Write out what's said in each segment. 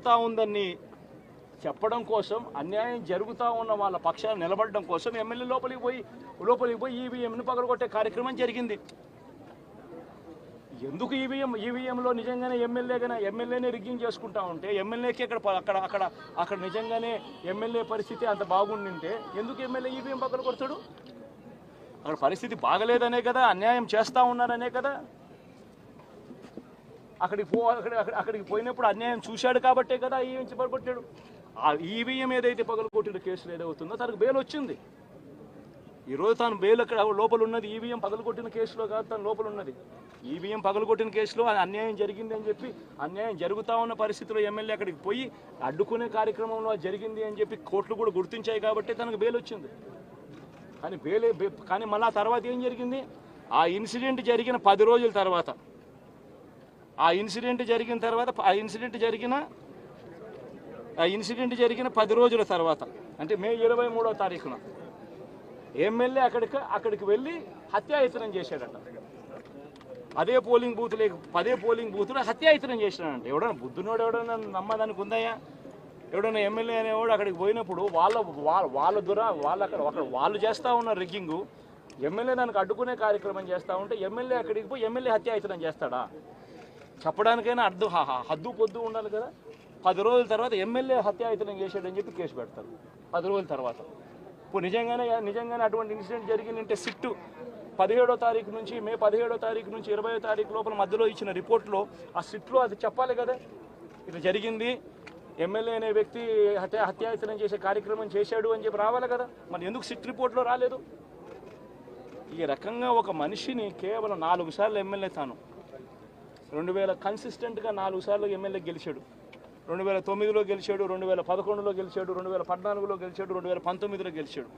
జరుగుతూ ఉందని చెప్పడం కోసం, అన్యాయం జరుగుతూ ఉన్న వాళ్ళ పక్షాన్ని నిలబడడం కోసం ఎమ్మెల్యే లోపలికి పోయి ఈవీఎంను పగలగొట్టే కార్యక్రమం జరిగింది. ఎందుకు ఈవీఎంలో నిజంగానే ఎమ్మెల్యేనే రిగ్గింగ్ చేసుకుంటా ఉంటే, ఎమ్మెల్యేకి అక్కడ నిజంగానే ఎమ్మెల్యే పరిస్థితి అంత బాగుండింటే ఎందుకు ఎమ్మెల్యే ఈవీఎం పగలగొడతాడు? అక్కడ పరిస్థితి బాగలేదనే కదా, అన్యాయం చేస్తూ ఉన్నారనే కదా. అక్కడికి పోయినప్పుడు అన్యాయం చూశాడు కాబట్టే కదా ఈవీఎం పగలగొట్టాడు. ఆ ఈవీఎం ఏదైతే పగలగొట్టిన కేసులు ఏదవుతుందో తనకు బెయిల్ వచ్చింది. ఈరోజు తాను బెయిల్ అక్కడ లోపల ఉన్నది ఈవీఎం పగలగొట్టిన కేసులో కాదు, తను లోపల ఉన్నది. ఈవీఎం పగలగొట్టిన కేసులో అన్యాయం జరిగింది అని చెప్పి, అన్యాయం జరుగుతూ ఉన్న పరిస్థితిలో ఎమ్మెల్యే అక్కడికి పోయి అడ్డుకునే కార్యక్రమంలో జరిగింది అని చెప్పి కోర్టులు కూడా గుర్తించాయి కాబట్టి తనకు బెయిల్ వచ్చింది. కానీ మళ్ళీ ఆ తర్వాత ఏం జరిగింది? ఆ ఇన్సిడెంట్ జరిగిన 10 రోజుల తర్వాత, ఆ ఇన్సిడెంట్ జరిగిన 10 రోజుల తర్వాత, అంటే మే 23వ తారీఖున ఎమ్మెల్యే అక్కడికి వెళ్ళి హత్యాయత్నం చేశాడట. పదే పోలింగ్ బూతులు హత్యాయత్నం చేసినాడంట. ఎవడన్నా బుద్ధునోడు ఎవడన్నా నమ్మదానికి ఉందయ్యా? ఎవడన్నా ఎమ్మెల్యే అనేవాడు అక్కడికి పోయినప్పుడు వాళ్ళు చేస్తూ ఉన్న రిగ్గింగు, ఎమ్మెల్యే దానికి అడ్డుకునే కార్యక్రమం చేస్తూ ఉంటే ఎమ్మెల్యే అక్కడికి పోయి ఎమ్మెల్యే హత్యాయత్నం చేస్తాడా? చెప్పడానికైనా హద్దు పొద్దు ఉండాలి కదా. 10 రోజుల తర్వాత ఎమ్మెల్యే హత్యాయత్నం చేశాడని చెప్పి కేసు పెడతారు 10 రోజుల తర్వాత. ఇప్పుడు నిజంగానే అటువంటి ఇన్సిడెంట్ జరిగిందంటే సిట్టు 17వ తారీఖు నుంచి మే 17వ తారీఖు నుంచి 20వ తారీఖు లోపల మధ్యలో ఇచ్చిన రిపోర్ట్లో, ఆ సిట్లో అది చెప్పాలి కదా, ఇట్లా జరిగింది, ఎమ్మెల్యే అనే వ్యక్తి హత్యాయత్నం చేసే కార్యక్రమం చేశాడు అని చెప్పి రావాలి కదా. మరి ఎందుకు సిట్ రిపోర్ట్లో రాలేదు? ఈ రకంగా ఒక మనిషిని కేవలం 4 సార్లు ఎమ్మెల్యే, తాను 2000 కన్సిస్టెంట్గా 4 సార్లు ఎమ్మెల్యే గెలిచాడు. 2009లో గెలిచాడు, 2011లో గెలిచాడు, 2014లో గెలిచాడు, 2019లో గెలిచాడు.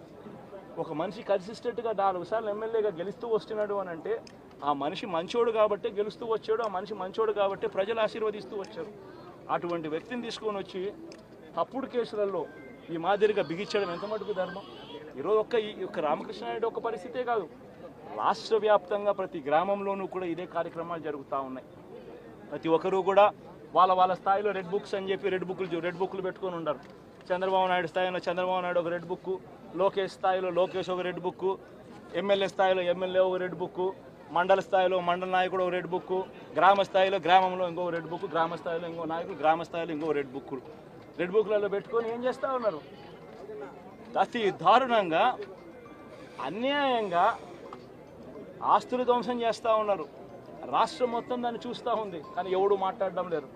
ఒక మనిషి కన్సిస్టెంట్గా 4 సార్లు ఎమ్మెల్యేగా గెలుస్తూ వస్తున్నాడు అని అంటే ఆ మనిషి మంచోడు కాబట్టి గెలుస్తూ వచ్చాడు, ఆ మనిషి మంచోడు కాబట్టి ప్రజలు ఆశీర్వదిస్తూ వచ్చారు. అటువంటి వ్యక్తిని తీసుకొని వచ్చి తప్పుడు కేసులలో ఈ మాదిరిగా బిగించడం ఎంత మటుకు ధర్మం? ఈరోజు ఒక్క రామకృష్ణారెడ్డి ఒక్క పరిస్థితే కాదు, రాష్ట్ర వ్యాప్తంగా ప్రతి గ్రామంలోనూ కూడా ఇదే కార్యక్రమాలు జరుగుతూ ఉన్నాయి. ప్రతి ఒక్కరూ కూడా వాళ్ళ స్థాయిలో రెడ్ బుక్స్ అని చెప్పి రెడ్ బుక్లు పెట్టుకొని ఉన్నారు. చంద్రబాబు నాయుడు స్థాయిలో చంద్రబాబు నాయుడు ఒక రెడ్ బుక్, లోకేష్ స్థాయిలో లోకేష్ ఒక రెడ్ బుక్, ఎమ్మెల్యే స్థాయిలో ఎమ్మెల్యే ఒక రెడ్ బుక్, మండల స్థాయిలో మండల నాయకుడు ఒక రెడ్ బుక్, గ్రామ స్థాయిలో గ్రామంలో ఇంకో రెడ్ బుక్, గ్రామ స్థాయిలో ఇంకో నాయకుడు గ్రామ స్థాయిలో ఇంకో రెడ్ బుక్లలో పెట్టుకొని ఏం చేస్తూ ఉన్నారు? అతి దారుణంగా అన్యాయంగా ఆస్తులు ధ్వంసం చేస్తూ ఉన్నారు. రాష్ట్రం మొత్తం దాన్ని చూస్తూ ఉంది, కానీ ఎవడు మాట్లాడడం లేదు.